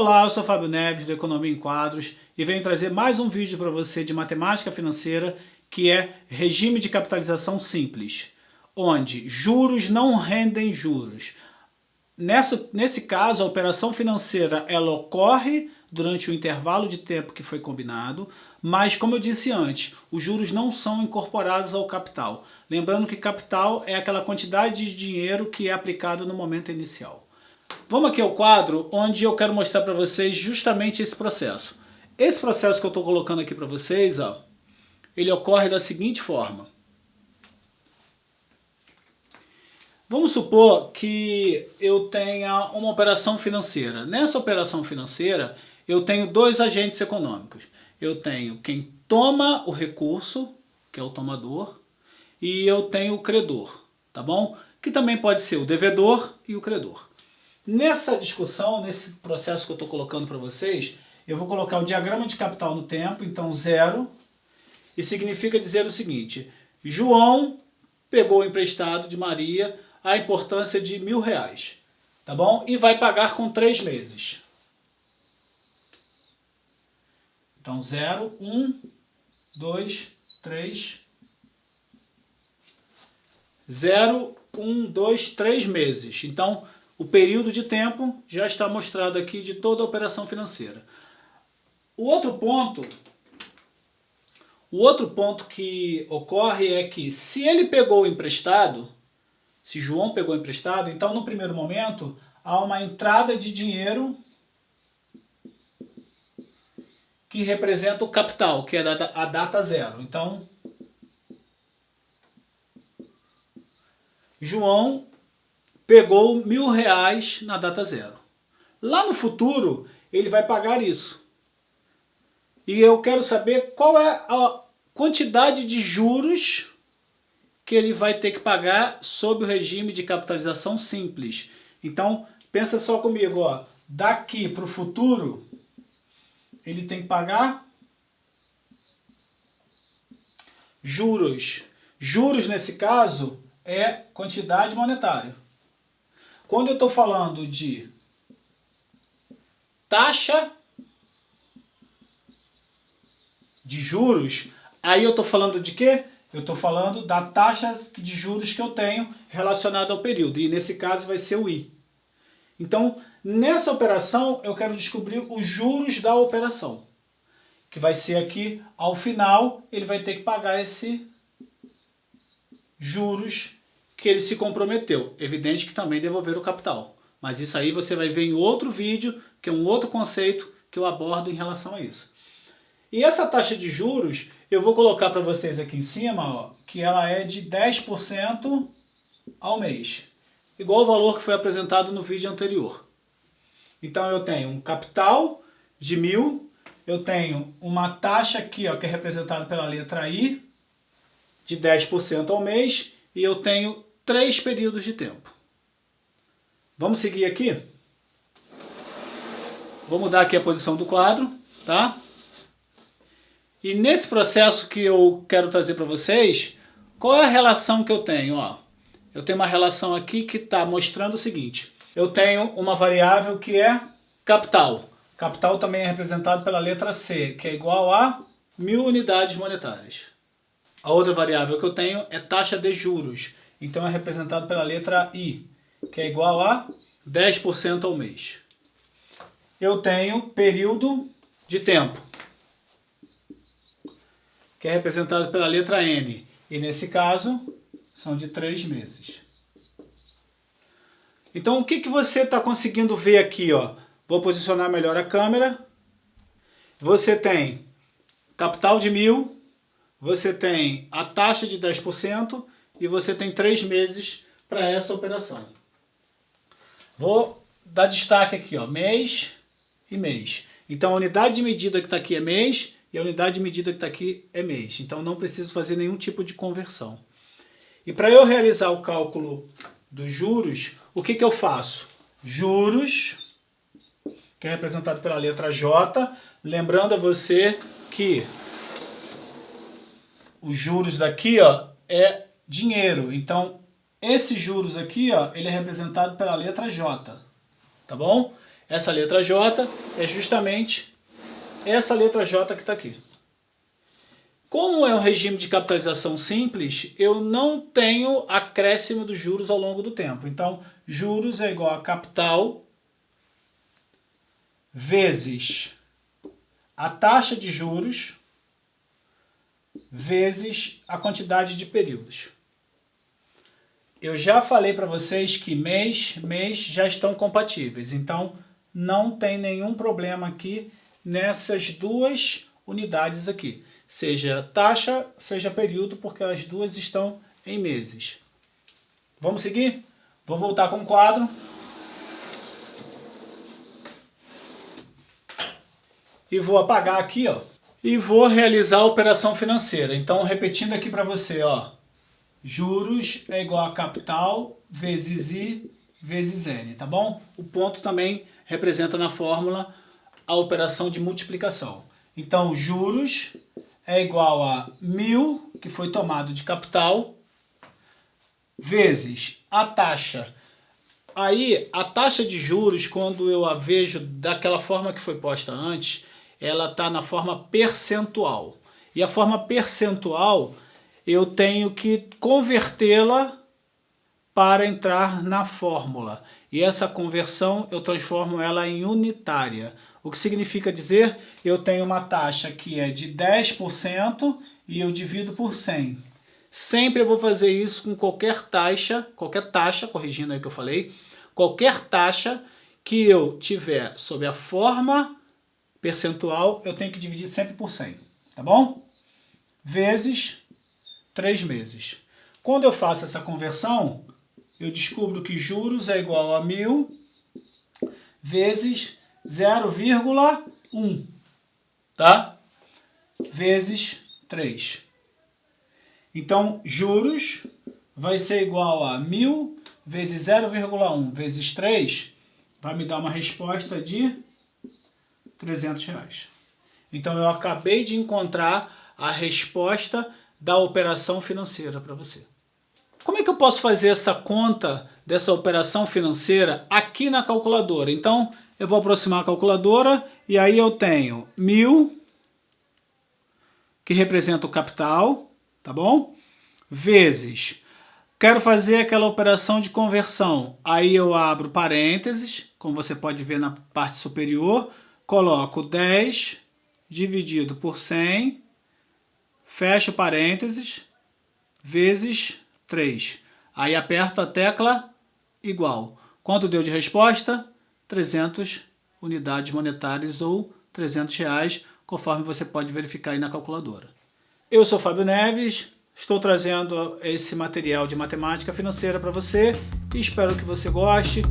Olá, eu sou Fábio Neves do Economia em Quadros e venho trazer mais um vídeo para você de matemática financeira que é regime de capitalização simples, onde juros não rendem juros. Nesse caso, a operação financeira ela ocorre durante o intervalo de tempo que foi combinado, mas como eu disse antes, os juros não são incorporados ao capital. Lembrando que capital é aquela quantidade de dinheiro que é aplicado no momento inicial. Vamos aqui ao quadro onde eu quero mostrar para vocês justamente esse processo. Esse processo que eu estou colocando aqui para vocês, ó, ele ocorre da seguinte forma. Vamos supor que eu tenha uma operação financeira. Nessa operação financeira, eu tenho dois agentes econômicos. Eu tenho quem toma o recurso, que é o tomador, e eu tenho o credor, tá bom? Que também pode ser o devedor e o credor. Nessa discussão, nesse processo que eu estou colocando para vocês, eu vou colocar o diagrama de capital no tempo, então 0, e significa dizer o seguinte: João pegou emprestado de Maria a importância de R$1.000, tá bom? E vai pagar com 3 meses. Então 0, 1, 2, 3. 0, 1, 2, 3 meses. Então, o período de tempo já está mostrado aqui de toda a operação financeira. O outro ponto que ocorre é que se ele pegou emprestado, se João pegou emprestado, então no primeiro momento há uma entrada de dinheiro que representa o capital, que é a data 0. Então, João pegou R$1.000 na data 0. Lá no futuro, ele vai pagar isso. E eu quero saber qual é a quantidade de juros que ele vai ter que pagar sob o regime de capitalização simples. Então, pensa só comigo, ó. Daqui para o futuro, ele tem que pagar juros. Juros, nesse caso, é quantidade monetária. Quando eu estou falando de taxa de juros, aí eu estou falando de quê? Eu estou falando da taxa de juros que eu tenho relacionada ao período. E nesse caso vai ser o I. Então, nessa operação, eu quero descobrir os juros da operação. Que vai ser aqui, ao final, ele vai ter que pagar esse juros que ele se comprometeu. Evidente que também devolver o capital. Mas isso aí você vai ver em outro vídeo, que é um outro conceito que eu abordo em relação a isso. E essa taxa de juros, eu vou colocar para vocês aqui em cima, ó, que ela é de 10% ao mês. Igual o valor que foi apresentado no vídeo anterior. Então eu tenho um capital de 1.000, eu tenho uma taxa aqui, ó, que é representada pela letra I, de 10% ao mês, e eu tenho 3 períodos de tempo. Vamos seguir aqui? Vou mudar aqui a posição do quadro, tá? E nesse processo que eu quero trazer para vocês, qual é a relação que eu tenho? Ó, eu tenho uma relação aqui que está mostrando o seguinte. Eu tenho uma variável que é capital. Capital também é representado pela letra C, que é igual a 1.000 unidades monetárias. A outra variável que eu tenho é taxa de juros. Então é representado pela letra I, que é igual a 10% ao mês. Eu tenho período de tempo, que é representado pela letra N. E nesse caso, são de 3 meses. Então o que você está conseguindo ver aqui? Ó? Vou posicionar melhor a câmera. Você tem capital de 1.000, você tem a taxa de 10% e você tem 3 meses para essa operação. Vou dar destaque aqui, ó, mês e mês. Então a unidade de medida que está aqui é mês e a unidade de medida que está aqui é mês. Então não preciso fazer nenhum tipo de conversão. E para eu realizar o cálculo dos juros, o que eu faço? Juros, que é representado pela letra J, lembrando a você que os juros daqui, ó, é dinheiro. Então, esses juros aqui, ó, ele é representado pela letra J, tá bom? Essa letra J é justamente essa letra J que está aqui. Como é um regime de capitalização simples, eu não tenho acréscimo dos juros ao longo do tempo. Então, juros é igual a capital vezes a taxa de juros vezes a quantidade de períodos. Eu já falei para vocês que mês já estão compatíveis, então não tem nenhum problema aqui nessas duas unidades aqui. Seja taxa, seja período, porque as duas estão em meses. Vamos seguir? Vou voltar com o quadro. E vou apagar aqui, ó. E vou realizar a operação financeira. Então, repetindo aqui para você, ó. Juros é igual a capital vezes I vezes N, tá bom? O ponto também representa na fórmula a operação de multiplicação. Então, juros é igual a 1.000, que foi tomado de capital, vezes a taxa. Aí, a taxa de juros, quando eu a vejo daquela forma que foi posta antes, ela está na forma percentual. E a forma percentual, eu tenho que convertê-la para entrar na fórmula. E essa conversão, eu transformo ela em unitária. O que significa dizer, eu tenho uma taxa que é de 10% e eu divido por 100. Sempre eu vou fazer isso com qualquer taxa, corrigindo aí o que eu falei, qualquer taxa que eu tiver sob a forma percentual, eu tenho que dividir sempre por 100, tá bom? Vezes 3 meses. Quando eu faço essa conversão, eu descubro que juros é igual a 1.000 vezes 0,1, tá? Vezes 3. Então, juros vai ser igual a 1.000 vezes 0,1 vezes 3, vai me dar uma resposta de R$300. Então, eu acabei de encontrar a resposta da operação financeira para você. Como é que eu posso fazer essa conta dessa operação financeira aqui na calculadora? Então, eu vou aproximar a calculadora e aí eu tenho 1.000, que representa o capital, tá bom? Vezes, quero fazer aquela operação de conversão. Aí eu abro parênteses, como você pode ver na parte superior, coloco 10 dividido por 100, fecho parênteses, vezes 3. Aí aperto a tecla igual. Quanto deu de resposta? 300 unidades monetárias ou R$300, conforme você pode verificar aí na calculadora. Eu sou Fábio Neves, estou trazendo esse material de matemática financeira para você e espero que você goste.